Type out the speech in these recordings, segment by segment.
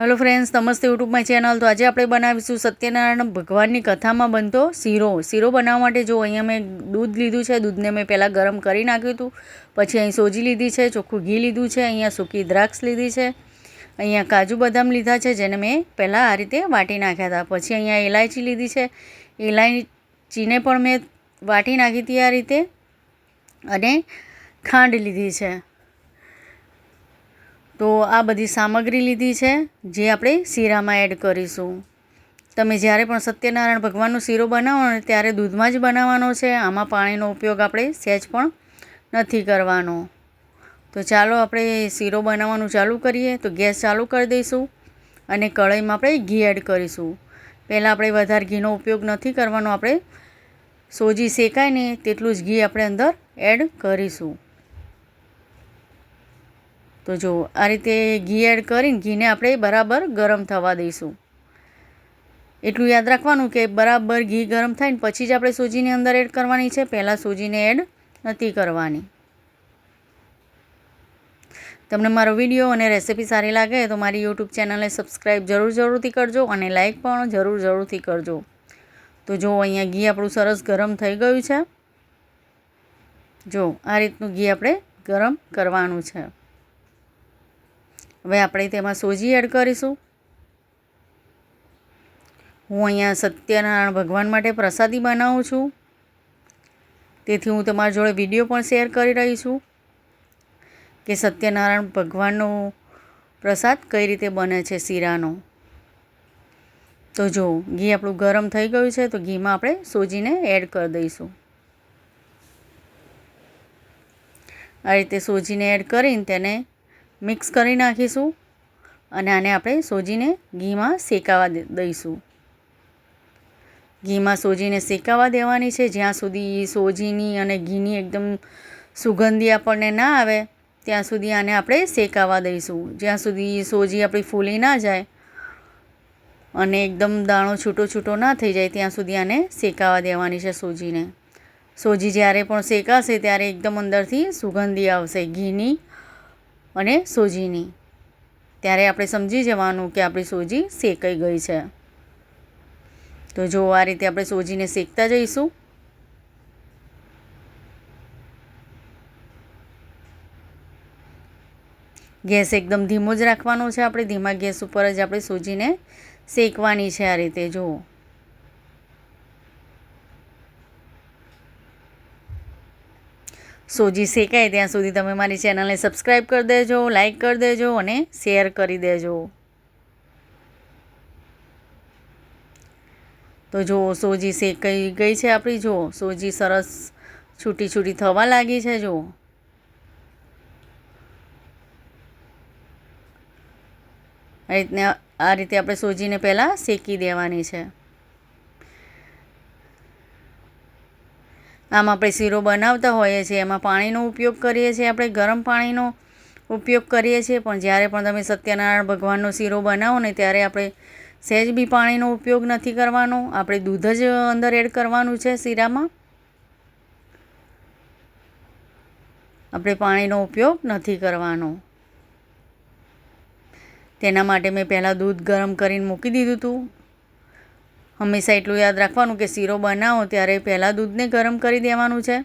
Hello friends, नमस्ते YouTube my channel. तो आज આપણે બનાવીશું સત્યનારાયણ ભગવાનની કથામાં બનતો શીરો બનાવવા માટે જો અહીંયા મેં દૂધ લીધું છે। દૂધને મેં પહેલાં ગરમ કરી નાખ્યું હતું, પછી અહીં સોજી લીધી છે, ચોખ્ખું ઘી લીધું છે, અહીંયા સૂકી દ્રાક્ષ લીધી છે, અહીંયા કાજુ બદામ લીધા છે જેને મેં પહેલાં આ રીતે વાટી નાખ્યા હતા, પછી અહીંયા ઇલાયચી લીધી છે, ઇલાયચીને પણ મેં વાટી નાખી હતી આ રીતે, અને ખાંડ લીધી છે। તો આ બધી સામગ્રી લીધી છે જે આપણે શીરામાં એડ કરીશું। તમે જ્યારે પણ સત્યનારાયણ ભગવાનનો શીરો બનાવો ને ત્યારે દૂધમાં જ બનાવવાનો છે, આમાં પાણીનો ઉપયોગ આપણે સહેજ પણ નથી કરવાનો। તો ચાલો આપણે શીરો બનાવવાનું ચાલુ કરીએ। તો ગેસ ચાલુ કરી દઈશું અને કઢાઈમાં આપણે ઘી એડ કરીશું। પહેલાં આપણે વધારે ઘીનો ઉપયોગ નથી કરવાનો, આપણે સોજી શેકાય ને તેટલું જ ઘી આપણે અંદર એડ કરીશું। તો જો આ રીતે ઘી એડ કરીને ઘીને આપણે બરાબર ગરમ થવા દઈશું। એટલું યાદ રાખવાનું કે બરાબર ઘી ગરમ થાય ને પછી જ આપણે સોજીની અંદર એડ કરવાની છે, પહેલાં સોજીને એડ નથી કરવાની। તમને મારો વિડીયો અને રેસિપી સારી લાગે તો મારી યુટ્યુબ ચેનલને સબસ્ક્રાઈબ જરૂરથી કરજો અને લાઈક પણ જરૂરથી કરજો। તો જો અહીંયા ઘી આપણું સરસ ગરમ થઈ ગયું છે। જો આ રીતનું ઘી આપણે ગરમ કરવાનું છે। હવે આપણે તેમાં સોજી એડ કરીશું। હું અહીંયા સત્યનારાયણ ભગવાન માટે પ્રસાદી બનાવું છું, તેથી હું તમારી જોડે વિડીયો પણ શેર કરી રહી છું કે સત્યનારાયણ ભગવાનનો પ્રસાદ કઈ રીતે બને છે શીરાનો। તો જો ઘી આપણું ગરમ થઈ ગયું છે, તો ઘીમાં આપણે સોજીને એડ કરી દઈશું। આ રીતે સોજીને એડ કરીને તેને મિક્સ કરી નાખીશું અને આને આપણે સોજીને ઘીમાં શેકાવા દઈશું। ઘીમાં સોજીને શેકાવા દેવાની છે, જ્યાં સુધી સોજીની અને ઘીની એકદમ સુગંધી આપણને ના આવે ત્યાં સુધી આને આપણે શેકાવા દઈશું। જ્યાં સુધી સોજી આપણી ફૂલી ના જાય અને એકદમ દાણો છૂટો ના થઈ જાય ત્યાં સુધી આને શેકાવા દેવાની છે સોજીને। સોજી જ્યારે પણ શેકાશે ત્યારે એકદમ અંદરથી સુગંધી આવશે ઘીની અને સોજીની, ત્યારે આપણે સમજી જવાનું કે આપણી સોજી શેકાઈ ગઈ છે। તો જો આ રીતે આપણે સોજીને શેકતા જઈશું। ગેસ એકદમ ધીમો જ રાખવાનો છે, આપણે ધીમા ગેસ ઉપર જ આપણે સોજીને શેકવાની છે। આ રીતે જુઓ। સોજી શેકાય ત્યાં સુધી તમે મારી ચેનલને સબસ્ક્રાઈબ કરી દેજો, લાઈક કરી દેજો અને શેર કરી દેજો। તો જો સોજી શેકાઈ ગઈ છે આપણી, જો સોજી સરસ છૂટી થવા લાગી છે। જો આ રીતે આપણે સોજીને પહેલાં શેકી દેવાની છે। આમ આપણે શીરો બનાવતા હોઈએ છીએ, એમાં પાણીનો ઉપયોગ કરીએ છીએ, આપણે ગરમ પાણીનો ઉપયોગ કરીએ છીએ, પણ જ્યારે પણ તમે સત્યનારાયણ ભગવાનનો શીરો બનાવો ને ત્યારે આપણે સહેજ બી પાણીનો ઉપયોગ નથી કરવાનો, આપણે દૂધ જ અંદર એડ કરવાનું છે શીરામાં। આપણે પાણીનો ઉપયોગ નથી કરવાનો। તેના માટે મેં પહેલાં દૂધ ગરમ કરીને મૂકી દીધું હતું। હંમેશા એટલું યાદ રાખવાનું કે શીરો બનાવો ત્યારે પહેલાં દૂધને ગરમ કરી દેવાનું છે।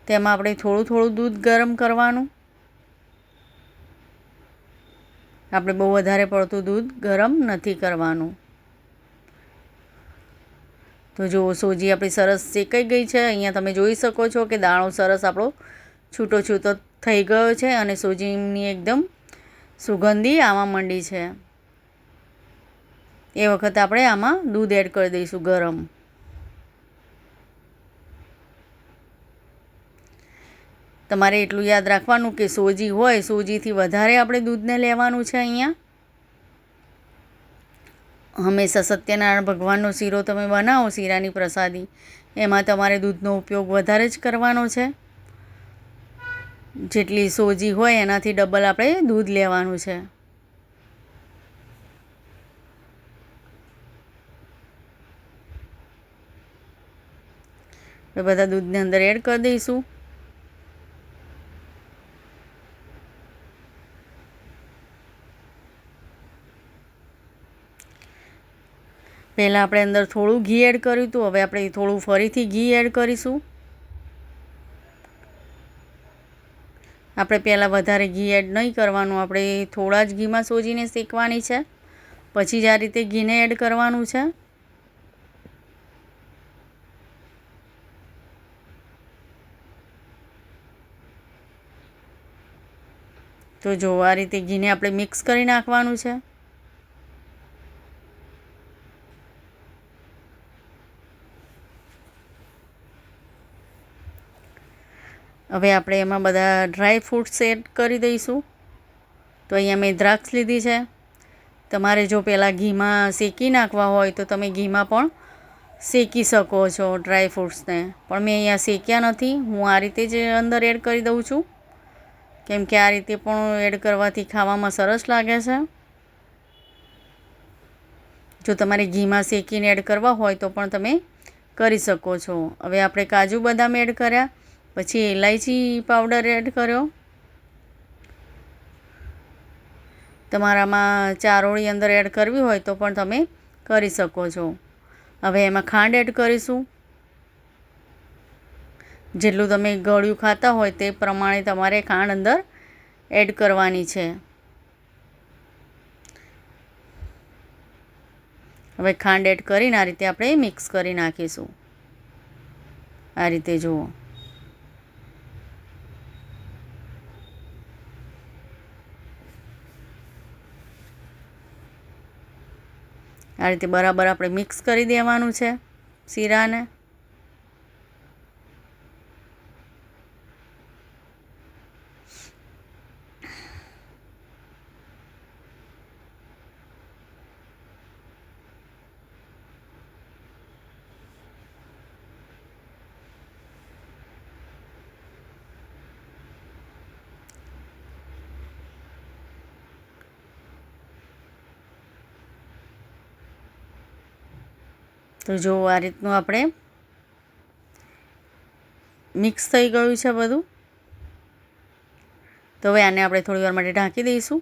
તેમાં આપણે થોડું દૂધ ગરમ કરવાનું, આપણે બહુ વધારે પડતું દૂધ ગરમ નથી કરવાનું। તો જો સોજી આપણી સરસ શેકાઈ ગઈ છે। અહીંયા તમે જોઈ શકો છો કે દાણો સરસ આપણો છૂટો થઈ ગયો છે અને સોજીની એકદમ સુગંધી આવવા માંડી છે। એ વખતે આપણે આમાં દૂધ એડ કરી દઈશું ગરમ। તમારે એટલું યાદ રાખવાનું કે સોજી હોય સોજીથી વધારે આપણે દૂધને લેવાનું છે। અહીંયા હંમેશા સત્યનારાયણ ભગવાનનો શીરો તમે બનાવો, શીરાની પ્રસાદી, એમાં તમારે દૂધનો ઉપયોગ વધારે જ કરવાનો છે। જેટલી સોજી હોય એનાથી ડબલ આપણે દૂધ લેવાનું છે। બધા દૂધને અંદર એડ કરી દઈશું। પહેલાં આપણે અંદર થોડું ઘી એડ કર્યું હતું, હવે આપણે થોડું ફરીથી ઘી એડ કરીશું. આપણે પહેલાં વધારે ઘી એડ નહીં કરવાનું, આપણે થોડા જ ઘીમાં સોજીને શેકવાની છે, પછી જ આ રીતે ઘીને એડ કરવાનું છે. તો જો આ રીતે ઘીને આપણે મિક્સ કરી નાખવાનું છે. હવે આપણે એમાં બધા ડ્રાય ફ્રૂટ્સ એડ કરી દઈશું. તો અહીંયા મેં દ્રાક્ષ લીધી છે. તમારે જો પહેલાં ઘીમાં શેકી નાખવા હોય તો તમે ઘીમાં પણ શેકી શકો છો ડ્રાય ફ્રૂટ્સને, પણ મેં અહીંયા શેક્યા નથી. હું આ રીતે જ અંદર એડ કરી દઉં છું, કેમ કે આ રીતે પણ એડ કરવાથી ખાવામાં સરસ લાગે છે. જો તમારે ઘીમાં શેકીને એડ કરવા હોય તો પણ તમે કરી શકો છો. હવે આપણે કાજુ બદામ એડ કર્યા, પછી ઇલાયચી પાવડર એડ કર્યો. તમારામાં ચારોળી અંદર એડ કરવી હોય તો પણ તમે કરી શકો છો. હવે એમાં ખાંડ એડ કરીશું. જેટલું તમે ગળ્યું ખાતા હોય તે પ્રમાણે તમારે ખાંડ અંદર એડ કરવાની છે. હવે ખાંડ એડ કરીને આ રીતે આપણે મિક્સ કરી નાખીશું. આ રીતે જુઓ. આ રીતે બરાબર આપણે મિક્સ કરી દેવાનું છે શીરાને. તો જો આ રીતનું આપણે મિક્સ થઈ ગયું છે બધું. તો હવે આને આપણે થોડી વાર માટે ઢાંકી દઈશું,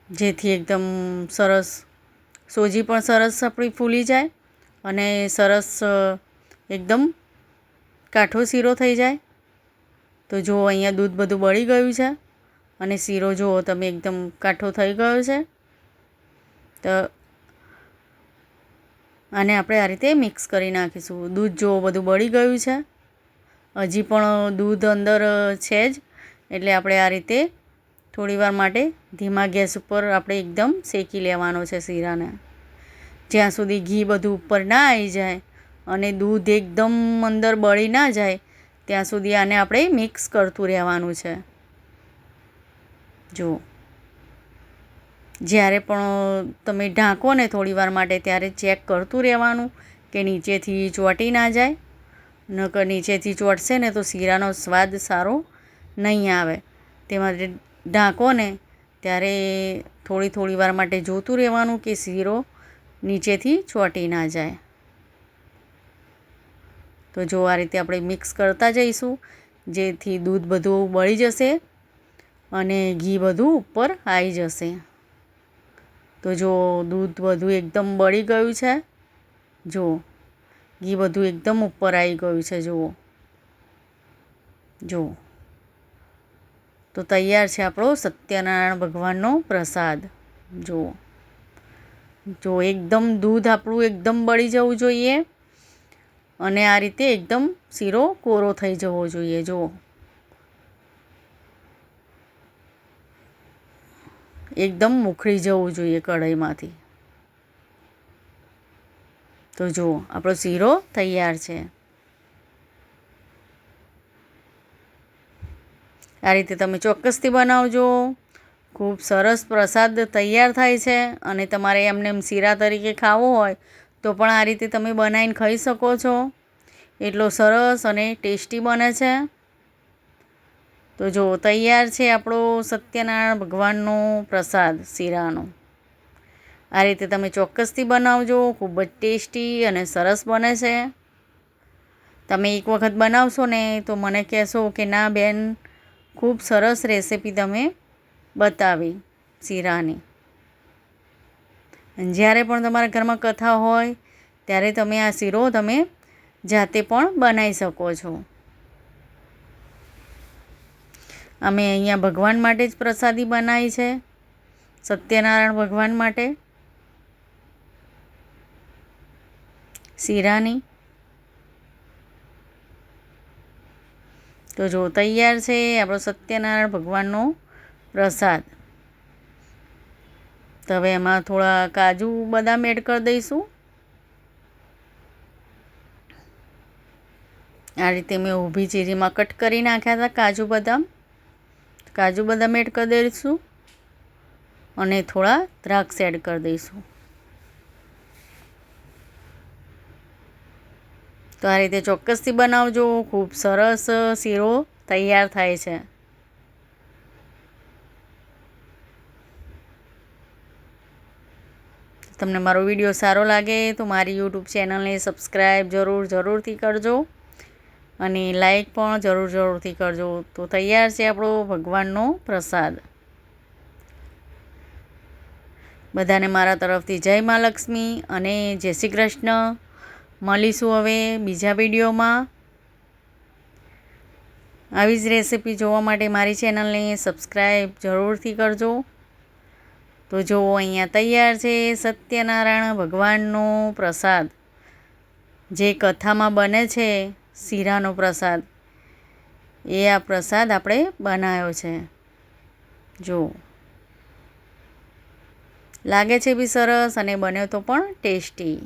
જેથી એકદમ સરસ સોજી પણ સરસ આપણી ફૂલી જાય અને સરસ એકદમ કાઠો શીરો થઈ જાય. તો જો અહીંયા દૂધ બધું બળી ગયું છે અને શીરો જુઓ તમે એકદમ કાઠો થઈ ગયો છે. તો આને આપણે આ રીતે મિક્સ કરી નાખીશું. દૂધ જો બધું બળી ગયું છે, હજી પણ દૂધ અંદર છે જ, એટલે આપણે આ રીતે થોડી વાર માટે ધીમા ગેસ ઉપર આપણે એકદમ શેકી લેવાનો છે શીરાને, જ્યાં સુધી ઘી બધું ઉપર ના આવી જાય અને દૂધ એકદમ અંદર બળી ના જાય ત્યાં સુધી આને આપણે મિક્સ કરતું રહેવાનું છે. જો જ્યારે પણ તમે ઢાંકો ને થોડી વાર માટે ત્યારે ચેક કરતું રહેવાનું કે નીચેથી ચોંટી ના જાય. નકર નીચેથી ચોંટશે ને તો શીરાનો સ્વાદ સારો નહીં આવે. તે માટે ઢાંકો ને ત્યારે થોડી વાર માટે જોતું રહેવાનું કે શીરો નીચેથી ચોંટી ના જાય. તો જો આ રીતે આપણે મિક્સ કરતા જઈશું, જેથી દૂધ બધું બળી જશે અને ઘી બધું ઉપર આવી જશે. તો જો દૂધ બધું એકદમ બળી ગયું છે, જો ઘી બધું એકદમ ઉપર આવી ગયું છે. જુઓ જો. તો તૈયાર છે આપણો સત્યનારાયણ ભગવાનનો પ્રસાદ. જુઓ જો એકદમ દૂધ આપણું એકદમ બળી જવું જોઈએ અને આ રીતે એકદમ શીરો કોરો થઈ જવો જોઈએ. જુઓ એકદમ ઉખડી જવું જોઈએ કઢાઈમાંથી. તો જુઓ આપણો શીરો તૈયાર છે. આ રીતે તમે ચોક્કસથી બનાવજો. ખૂબ સરસ પ્રસાદ તૈયાર થાય છે અને તમારે એમને એમ શીરા તરીકે ખાવો હોય તો પણ આ રીતે તમે બનાવીને ખાઈ શકો છો. એટલો સરસ અને ટેસ્ટી બને છે. તો જો તૈયાર છે આપણો સત્યનારાયણ ભગવાનનો પ્રસાદ શીરાનો. આ રીતે તમે ચોક્કસથી બનાવજો. ખૂબ જ ટેસ્ટી અને સરસ બને છે. તમે એક વખત બનાવશો ને તો મને કહેશો કે ના બેન, ખૂબ સરસ રેસીપી તમે બતાવી શીરાની. અને જ્યારે પણ તમારા ઘરમાં કથા હોય ત્યારે તમે આ શીરો તમે જાતે પણ બનાવી શકો છો. અમે અહીંયા ભગવાન માટે જ પ્રસાદી બનાવી છે, સત્યનારાયણ ભગવાન માટે શીરાની. તો જો તૈયાર છે આપણો સત્યનારાયણ ભગવાનનો પ્રસાદ. તો હવે એમાં થોડા કાજુ બદામ એડ કરી દઈશું. આ રીતે મેં ઊભી ચીરીમાં કટ કરી નાખ્યા હતા કાજુ બદામ એડ કરી દઈશું અને થોડા દ્રાક્ષ એડ કરી દઈશું. તો આ રીતે ચોક્કસથી બનાવજો, ખૂબ સરસ શીરો તૈયાર થાય છે. તમને મારો વિડીયો સારો લાગે તો મારી યુટ્યુબ ચેનલને સબસ્ક્રાઈબ જરૂરથી કરજો અને લાઈક પણ જરૂરથી કરજો. તો તૈયાર છે આપણો ભગવાનનો પ્રસાદ. બધાને મારા તરફથી જય મા લક્ષ્મી અને જય શ્રી કૃષ્ણ. મળીશું હવે બીજા વિડીયોમાં. આવી જ રેસીપી જોવા માટે મારી ચેનલને સબસ્ક્રાઈબ જરૂરથી કરજો. તો જો અહીંયા તૈયાર છે સત્યનારાયણ ભગવાનનો પ્રસાદ, જે કથામાં બને છે શીરાનો પ્રસાદ, એ આ પ્રસાદ આપણે બનાવ્યો છે. જો લાગે છે બી સરસ અને બન્યો તો પણ ટેસ્ટી.